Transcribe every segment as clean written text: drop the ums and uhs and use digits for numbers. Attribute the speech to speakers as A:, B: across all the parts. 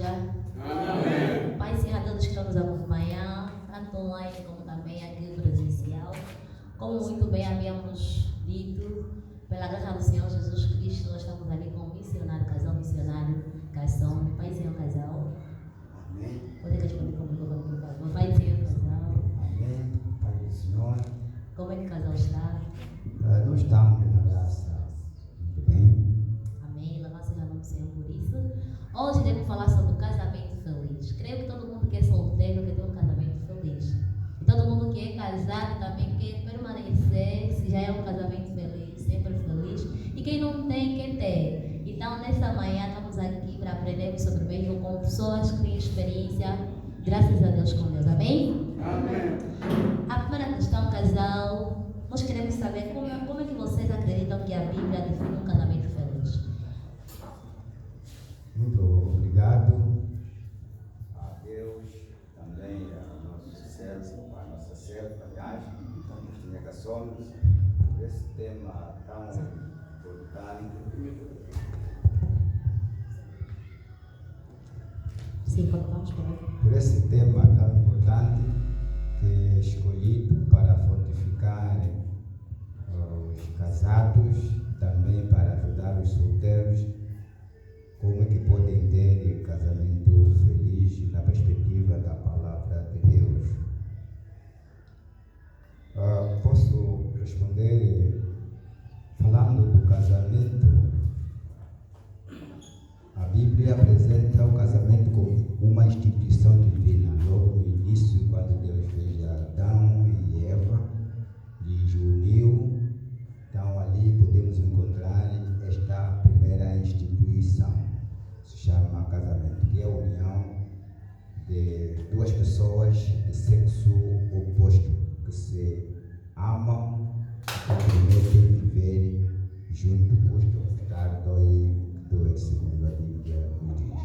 A: esteja.
B: Amém.
A: Pai, Senhor, a todos que estão nos acompanhando, tanto online como também aqui presencial. Como muito bem havíamos dito, pela graça do Senhor Jesus Cristo, nós estamos aqui com o missionário, casal missionário, Cação. Pai, Senhor, casal.
C: Amém.
A: Pode responder comigo, por favor. Pai, Senhor, casal.
C: Amém. Pai do Senhor.
A: Como é que o casal está?
C: Nós estamos na graça. Muito bem.
A: Amém. Louvado seja o nome do Senhor por isso. Hoje iremos falar sobre o casamento feliz. Creio que todo mundo que é solteiro quer ter um casamento feliz. E todo mundo que é casado também quer permanecer, se já é um casamento feliz, sempre feliz. E quem não tem, quer ter. Então, nessa manhã, estamos aqui para aprendermos sobre o mesmo com pessoas que têm experiência, graças a Deus, com Deus. Amém?
B: Amém.
A: A primeira questão, casal, nós queremos saber como é que vocês acreditam que a Bíblia define um casamento feliz.
C: Muito obrigado a Deus, também a nosso César, a nossa serva, aliás, Cristina Cassones, por esse tema tão importante.
A: Sim, vamos por
C: Por esse tema tão importante que é escolhido para fortificar os casados, também para ajudar os solteiros, como é que podem ter casamento feliz na perspectiva da palavra de Deus. Posso responder falando do casamento. A Bíblia apresenta o casamento como uma instituição divina. Logo no início, quando Deus fez Adão e Eva, lhes uniu. Então ali podemos encontrar esta primeira instituição, se chama casamento, que é a união de duas pessoas de sexo oposto, que se amam e prometem viver junto, custo custar dois, segundo a Bíblia nos diz.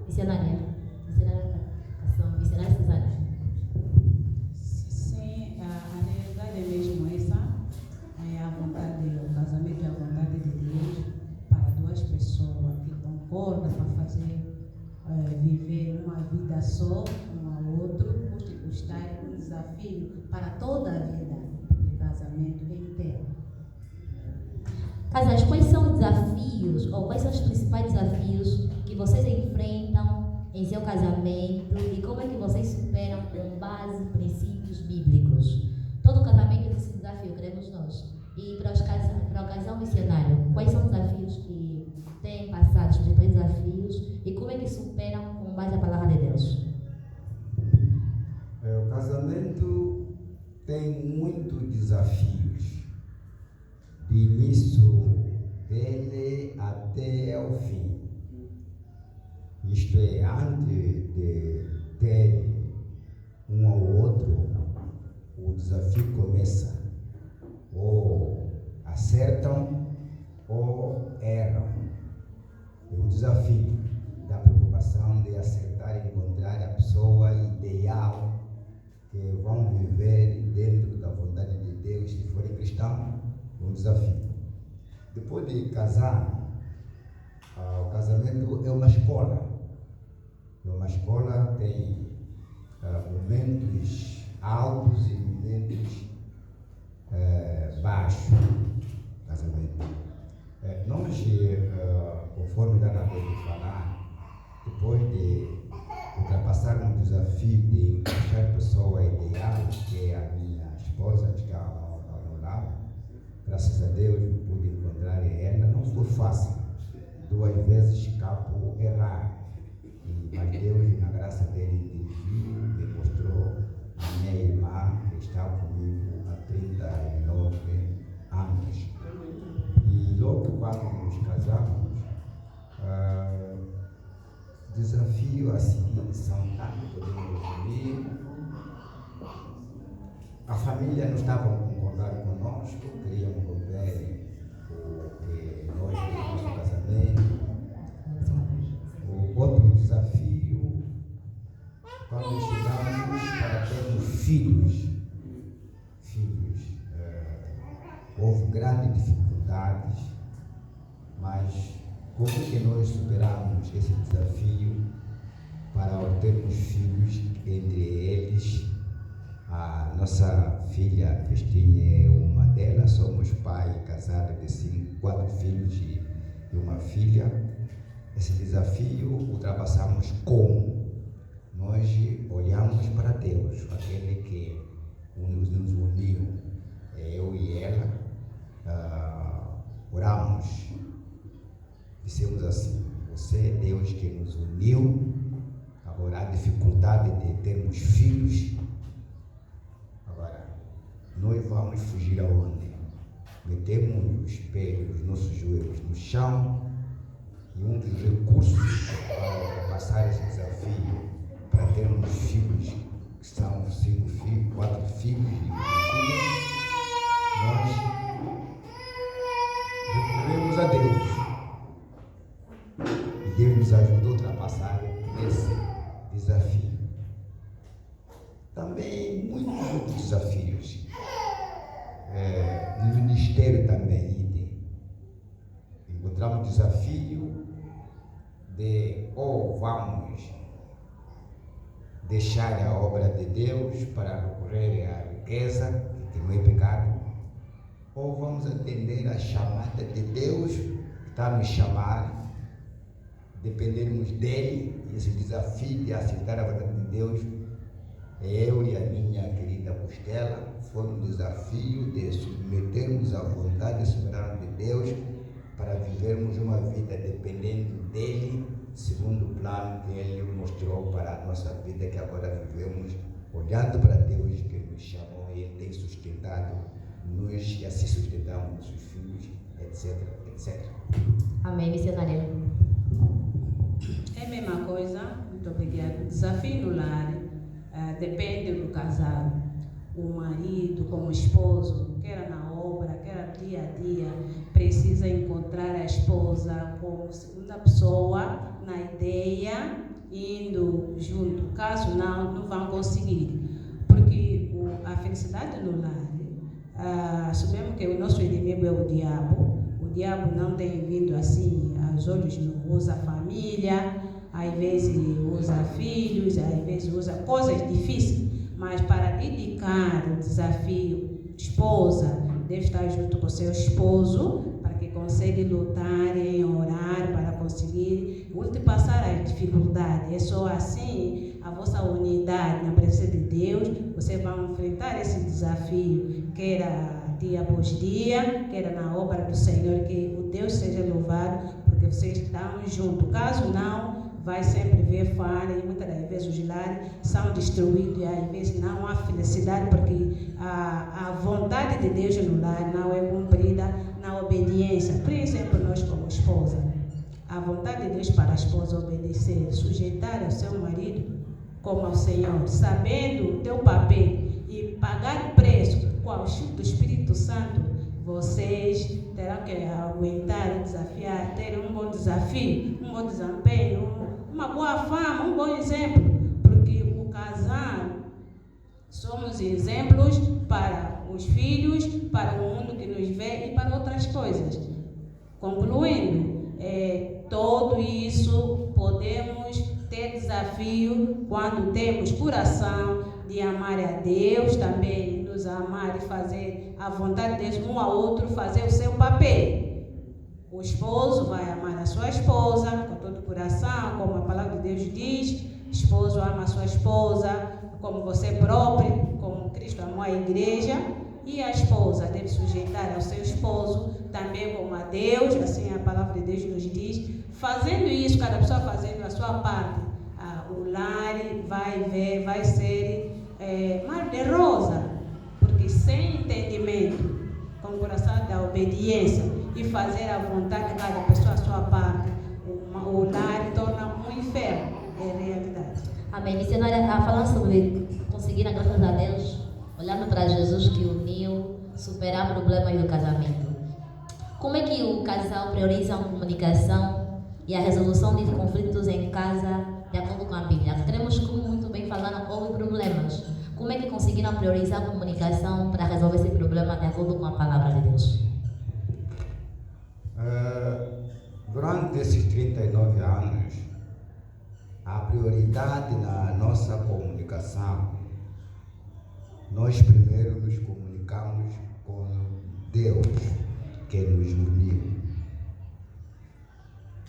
A: missionária Cação, missionária Suzana.
D: Sim, a realidade é mesmo essa. É a vontade, o casamento é a vontade de Deus para duas pessoas que concordam para fazer, viver uma vida só, um ao outro, custe custar um desafio para toda a vida de casamento inteiro.
A: Casais, quais são os desafios, ou quais são os principais desafios que vocês enfrentam em seu casamento e como é que vocês superam com base em princípios bíblicos? Todo casamento tem esse desafio, queremos nós. E para o casal missionário, quais são os desafios que têm passado, os principais desafios e como é que superam com base na palavra de Deus?
C: O casamento tem muitos desafios, de início dele até o fim. Isto é, antes de ter um ao outro, o desafio começa. Ou acertam ou erram. É um desafio da preocupação de acertar e encontrar a pessoa ideal que vão viver dentro da vontade de Deus, se forem cristãos. É um desafio. Depois de casar, o casamento é uma escola. É uma escola, tem momentos altos e momentos baixos. Casamento. Nós, conforme já acabei de falar, depois de ultrapassar um desafio de encontrar a pessoa ideal, que é a minha esposa, que está ao meu lado, graças a Deus pude encontrar ela. Não foi fácil, 2 vezes capo errar, mas Deus, na graça dele, me mostrou a minha irmã, que está comigo há 39 anos. E logo quando nos casamos, desafio a seguir são tantos, podemos resumir. A família não estava concordando conosco, queriam romper o que nós queríamos no casamento. O outro desafio, quando chegamos para termos filhos, houve grandes dificuldades, mas como que nós superamos esse desafio nossa filha Cristina é uma delas. Somos pai casado de 4 filhos e uma filha. Esse desafio ultrapassamos como? Nós olhamos para Deus, aquele que nos uniu, eu e ela, oramos, dissemos assim: você é Deus que nos uniu. Agora, a dificuldade de termos filhos, agora, nós vamos fugir aonde? Metemos os pés, os nossos joelhos no chão, e um dos recursos para passar esse desafio, para termos filhos, que são 5 filhos, 4 filhos e uma filha, nós recorremos a Deus. E Deus nos ajudou a ultrapassar esse desafio. Também muitos outros desafios. No ministério também encontramos desafio de vamos deixar a obra de Deus para recorrer à riqueza, que não é pecado, ou vamos atender a chamada de Deus que está a nos chamar, dependermos dele. Esse desafio de aceitar a vontade de Deus, eu e a minha querida Costela, foi um desafio de submetermos à vontade soberana de Deus para vivermos uma vida dependendo dele, segundo o plano que ele mostrou para a nossa vida, que agora vivemos olhando para Deus que nos chamou e ele tem sustentado-nos e assim sustentamos nossos filhos, etc, etc.
A: Amém, missionária.
D: É a mesma coisa, muito obrigada. O desafio no lar depende do casal. O marido, como esposo, quer na obra, quer dia a dia, precisa encontrar a esposa como segunda pessoa na ideia, indo junto. Caso não vão conseguir. Porque a felicidade no lar, sabemos que o nosso inimigo é o diabo. O diabo não tem vindo assim aos olhos, não usa família, às vezes usa filhos, às vezes usa coisas difíceis. Mas para dedicar o desafio, esposa deve estar junto com seu esposo para que consiga lutar e orar para conseguir ultrapassar as dificuldades. É só assim a vossa unidade na presença de Deus, vocês vão enfrentar esse desafio, quer dia após dia, quer na obra do Senhor, que o Deus seja louvado, porque vocês estão juntos. Caso não, vai sempre ver falha e muitas das vezes os lares são destruídos e às vezes não há felicidade porque a vontade de Deus no lar não é cumprida na obediência. Por exemplo, nós como esposa, a vontade de Deus para a esposa obedecer, sujeitar ao seu marido como ao Senhor, sabendo o teu papel e pagar o preço com a auxílio do Espírito Santo, vocês terão que aguentar, desafiar, ter um bom desafio, um bom desempenho, uma boa fama, um bom exemplo, porque o casal somos exemplos para os filhos, para o mundo que nos vê e para outras coisas. Concluindo, tudo isso podemos ter desafio quando temos coração de amar a Deus, também nos amar e fazer a vontade de Deus, um ao outro, fazer o seu papel. O esposo vai amar a sua esposa com todo o coração, como a palavra de Deus diz. Esposo ama a sua esposa como você próprio, como Cristo amou a igreja. E a esposa deve sujeitar ao seu esposo também como a Deus, assim a palavra de Deus nos diz. Fazendo isso, cada pessoa fazendo a sua parte, o lar vai ser mar de rosa, porque sem entendimento, com o coração da obediência e fazer a vontade de cada pessoa a sua parte, o lar torna um inferno, é realidade.
A: Amém. Missionária, falando sobre conseguir, graças a Deus, olhando para Jesus que uniu, superar problemas do casamento. Como é que o casal prioriza a comunicação e a resolução de conflitos em casa de acordo com a Bíblia? Queremos, como muito bem falando, houve problemas. Como é que conseguiram priorizar a comunicação para resolver esse problema de acordo com a palavra de Deus?
C: Durante esses 39 anos, a prioridade na nossa comunicação nós primeiro nos comunicamos com Deus, que nos uniu.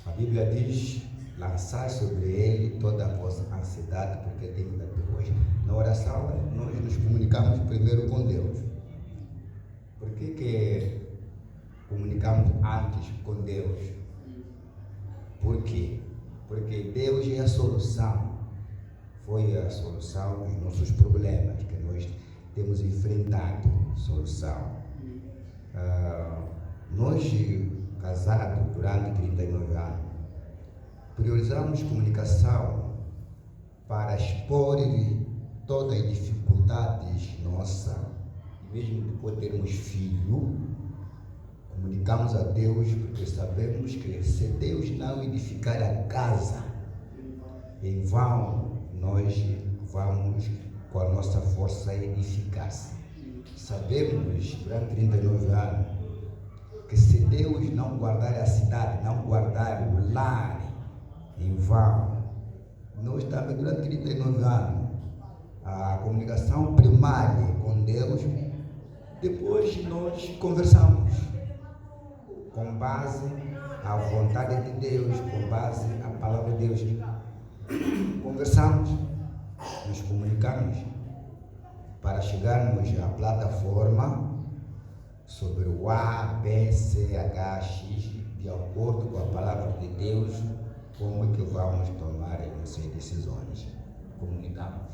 C: A Bíblia diz: lançai sobre Ele toda a vossa ansiedade, porque tem de hoje. Na oração, nós nos comunicamos primeiro com Deus. Por que comunicamos antes com Deus? Por quê? Porque Deus é a solução. Foi a solução dos nossos problemas que nós temos enfrentado. Solução. Nós, casados durante 39 anos, priorizamos comunicação para expor todas as dificuldades nossas, mesmo depois de termos filho. Comunicamos a Deus porque sabemos que se Deus não edificar a casa, em vão nós vamos com a nossa força edificar-se. Sabemos durante 39 anos que se Deus não guardar a cidade, não guardar o lar, em vão. Nós também durante 39 anos, a comunicação primária com Deus, depois nós conversamos com base à vontade de Deus, com base à palavra de Deus. Conversamos, nos comunicamos para chegarmos à plataforma sobre o A, B, C, H, X, de acordo com a palavra de Deus, como é que vamos tomar as nossas decisões. Comunicamos.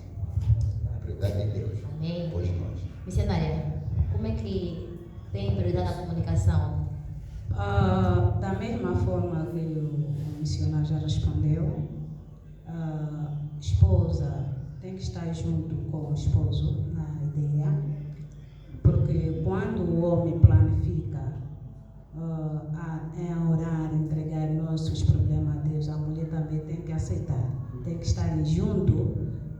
C: A prioridade de Deus.
A: Amém.
C: Pois nós.
A: Missionária, como é que tem prioridade a comunicação?
D: Da mesma forma que o missionário já respondeu, a esposa tem que estar junto com o esposo na ideia, porque quando o homem planifica em orar, entregar nossos problemas a Deus, a mulher também tem que aceitar, tem que estar junto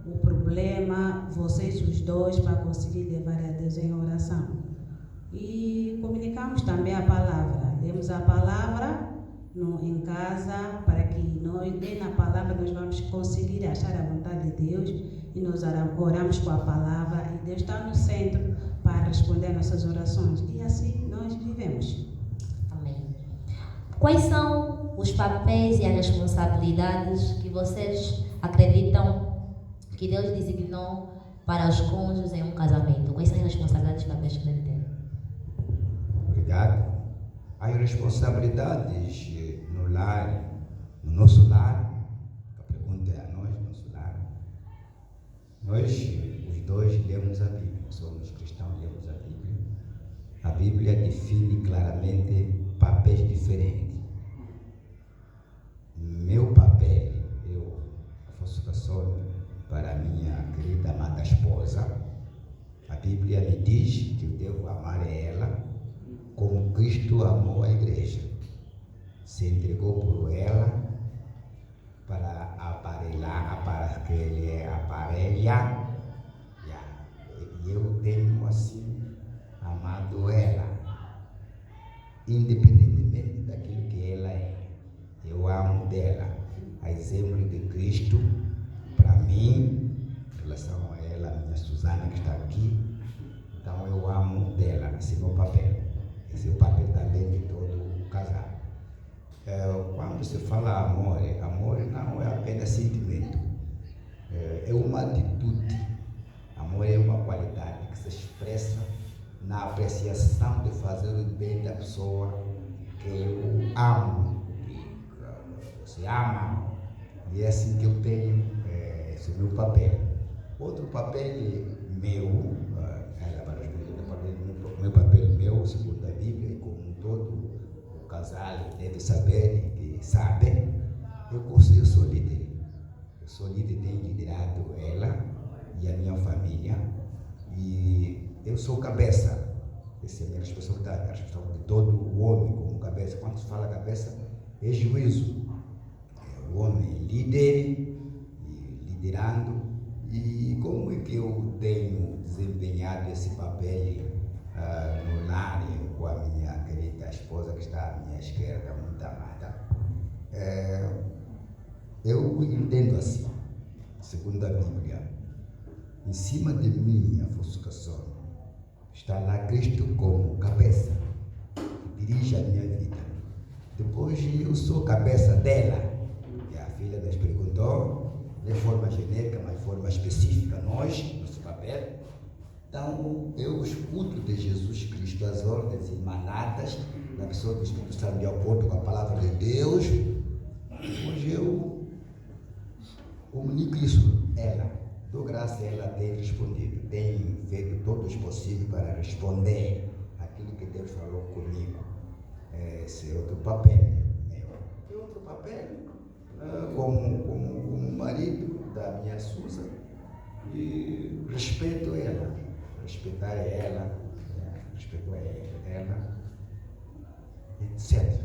D: o problema, vocês os dois, para conseguir levar a Deus em oração. E comunicamos também a palavra, demos a palavra em casa, para que nós, na palavra, nós vamos conseguir achar a vontade de Deus, e nós oramos com a palavra, e Deus está no centro para responder nossas orações, e assim nós vivemos.
A: Amém. Quais são os papéis e as responsabilidades que vocês acreditam que Deus designou para os cônjuges em um casamento? Quais são as responsabilidades e papéis que devem ter?
C: Obrigado. As responsabilidades no lar, no nosso lar, a pergunta é a nós, nosso lar. Nós, os dois, lemos a Bíblia, somos cristãos, lemos a Bíblia. A Bíblia define claramente papéis diferentes. Meu papel, eu, Afonso Cassone, para a minha querida amada esposa, a Bíblia me diz que eu devo amar ela como Cristo amou a igreja. Se entregou por ela para aparelhar, para que ele aparelha. E eu tenho assim amado ela, independentemente daquilo que ela é. Eu amo dela. A exemplo de Cristo, para mim, em relação a ela, a minha Suzana que está aqui, então eu amo dela. Esse é o meu papel. Esse é o papel também de todo o casal. Quando se fala amor não é apenas sentimento, é uma atitude. Amor é uma qualidade que se expressa na apreciação de fazer o bem da pessoa que eu amo, que você ama, e é assim que eu tenho, esse é o meu papel. Outro papel meu, meu papel, segundo a Bíblia, e como todo o casal deve saber e sabe, eu sou líder. Eu sou líder, tenho liderado ela e a minha família, e eu sou cabeça. Essa é a minha responsabilidade, a responsabilidade de todo o homem como cabeça. Quando se fala cabeça, é juízo. O homem líder, liderando. E como é que eu tenho desempenhado esse papel no lar com a minha querida esposa que está à minha esquerda, muito amada? Eu entendo assim, segundo a Bíblia. em cima de minha ofuscação, está lá Cristo como cabeça, que dirige a minha vida. Depois eu sou cabeça dela. E a filha nos perguntou, de forma genérica, mas de forma específica, nosso papel. Então, eu escuto de Jesus Cristo as ordens emanadas da pessoa do Espírito Santo de acordo com a palavra de Deus. Hoje eu comunico isso a ela. Dou graças a ela ter respondido. Tem feito todo o possível para responder aquilo que Deus falou comigo. Esse é outro papel meu. E outro papel como marido da minha Susa. E respeito ela. Respeitar ela, etc.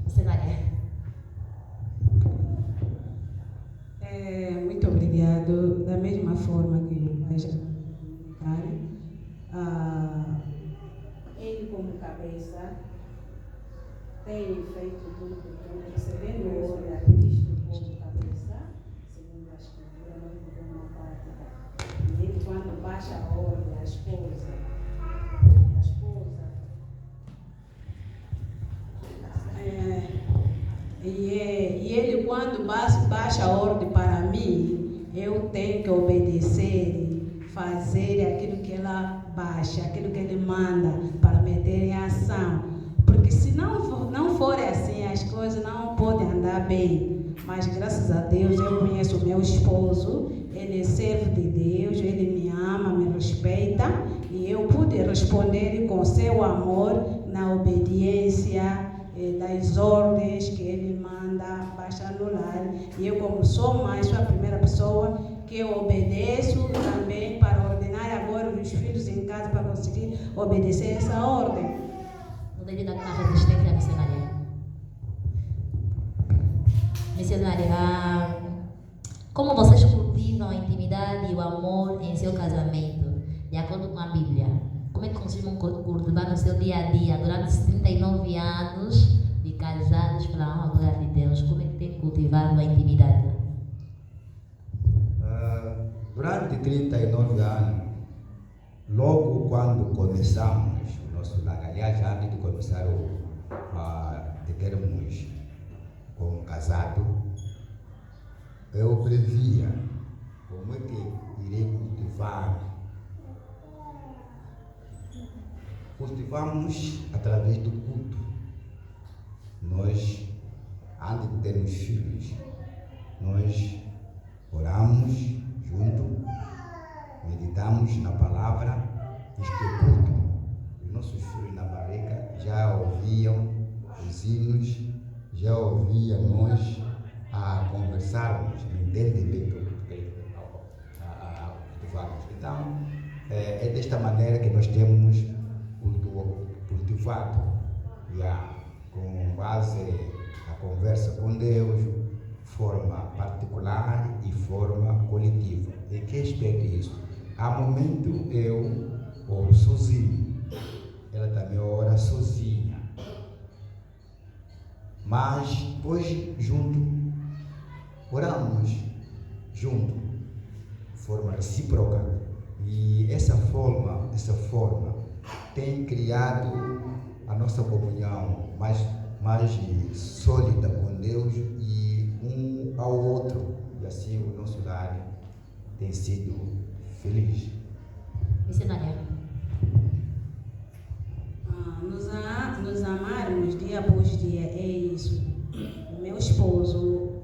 A: Cenária.
D: Muito obrigado. Da mesma forma que o pai já comunicaram, ele como cabeça tem feito tudo, recebendo o olho a Cristo como cabeça, segundo a Escritura, nós vivemos uma prática. E ele, quando baixa a ordem, a esposa, e ele, quando baixa a ordem para mim, eu tenho que obedecer, fazer aquilo que ela baixa, aquilo que ele manda, para meter em ação. Porque se não for assim, as coisas não podem andar bem. Mas graças a Deus eu conheço o meu esposo, ele é servo de Deus, ele me ama, me respeita, e eu pude responder com seu amor na obediência das ordens que ele manda baixar no lar. E eu, como sou mãe, sou a primeira pessoa que eu obedeço também para ordenar agora os filhos em casa para conseguir obedecer essa ordem.
A: No devido à resistência missionária. Missionária, como vocês cultivam a intimidade e o amor em seu casamento, de acordo com a Bíblia? Como é que costumam cultivar no seu dia a dia, durante esses 39 anos de casados pela honra e glória de Deus? Como é que tem cultivado a intimidade?
C: Durante 39 anos, logo quando começamos o nosso lar, aliás, antes de começar de termos como casado, eu previa como é que irei cultivar. Cultivamos através do culto. Nós, antes de termos filhos, nós oramos junto, meditamos na palavra, isto é culto. Os nossos filhos na barriga já ouviam os hinos, já ouviam nós a conversarmos, entendem bem o que cultivamos. Então, é desta maneira que nós temos cultivado, com base na conversa com Deus, forma particular e forma coletiva. E que espero isso? Há momento eu oro sozinho, ela também ora sozinha, mas depois junto, oramos junto, de forma recíproca. E essa forma tem criado a nossa comunhão mais sólida com Deus e um ao outro. E assim o nosso lar tem sido feliz.
A: Missionária.
D: Nos amarmos dia após dia, é isso. O meu esposo,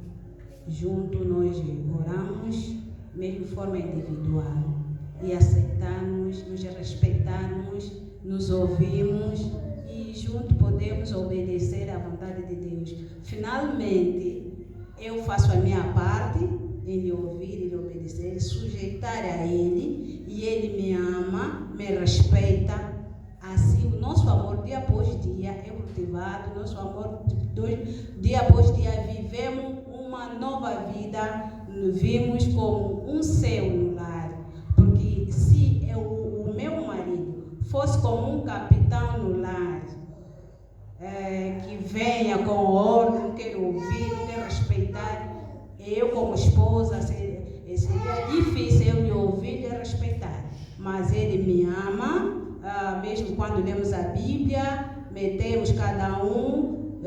D: junto nós oramos, mesmo de forma individual, e aceitamos, nos respeitamos, nos ouvimos e junto podemos obedecer à vontade de Deus. Finalmente, eu faço a minha parte em lhe ouvir, em lhe obedecer, sujeitar a Ele, e Ele me ama, me respeita. Assim, o nosso amor dia após dia é cultivado, nosso amor dia após dia vivemos uma nova vida, vimos como um céu no lar. Porque se o meu marido fosse como um capitão no lar, que venha com ordem, não quer ouvir, não quer respeitar, eu como esposa seria difícil eu lhe ouvir e respeitar. Mas ele me ama, mesmo quando lemos a Bíblia, metemos cada um,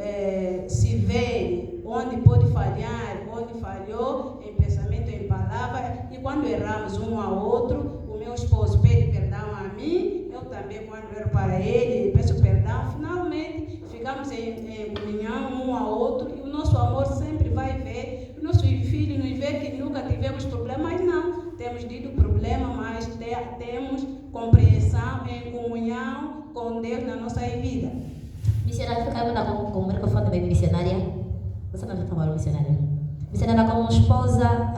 D: se vê onde pode falhar, onde falhou, em pensamento, em palavra, e quando erramos um ao outro, o meu esposo pede perdão a mim, eu também, quando erro para ele, peço perdão, finalmente ficamos em comunhão um ao outro, e o nosso amor sempre vai ver, o nosso filho nos vê que nunca tivemos problemas, não, temos tido problema, mas temos compreensão em comunhão com Deus na nossa vida.
A: Missionária, ficava com o microfone bem missionária. Você não já trabalhou missionária? Missionária, como esposa,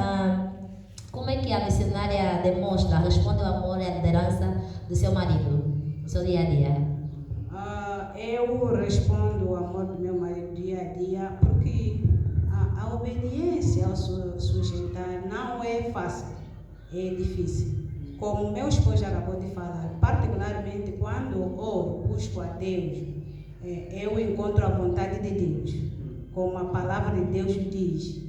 A: como é que a missionária demonstra, responde o amor e a liderança do seu marido no seu dia a dia?
D: Eu respondo o amor do meu marido dia a dia porque a obediência ao sujeitar não é fácil, é difícil. Como meu esposo já acabou de falar, particularmente quando oro, busco a Deus, eu encontro a vontade de Deus. Como a palavra de Deus diz,